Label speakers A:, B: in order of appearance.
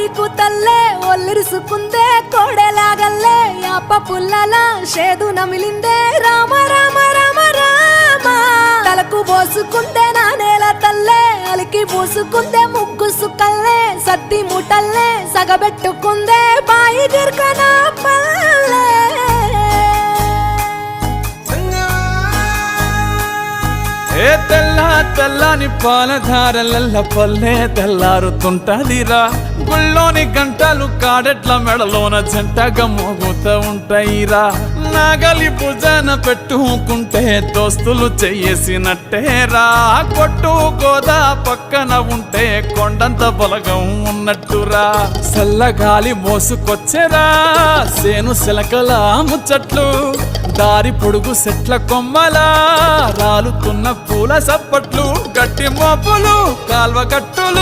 A: నీకు తల్లే ఒల్లిరుసుకుందే కోడెలాగల్లే యాప పుల్లల షేదు నమిలిందే రామ రామ రామ రామ తలకు పోసుకుందే నా నేల తల్లే అలికి పూసుకుందే ముగ్గు సుక్కల్లే సత్తి ముటల్లే సగబెట్టుకుందే బాయి గిర్కన పల్లె
B: ఏ తెల్ల తెల్లని పాలధారలల్ల పల్లె తెల్లారుతుంటదిరా గుళ్ళోని గంటలు కాడెట్ల మెడలోన జంటగా మోగుతూ ఉంటాయిరా నాగలి భుజాన పెట్టుకుంటే దోస్తులు చెయ్యేసినట్టేరా కొట్టు గోదా పక్కన ఉంటే కొండంత బలగం ఉన్నట్టురా చల్లగాలి మోసుకొచ్చెరా సేను శిలకల ముచ్చట్లు దారి పొడుగు సెట్ల కొమ్మలా రాలుతున్న పూల సప్పట్లు గట్టి మోపులు కాల్వ గట్టులు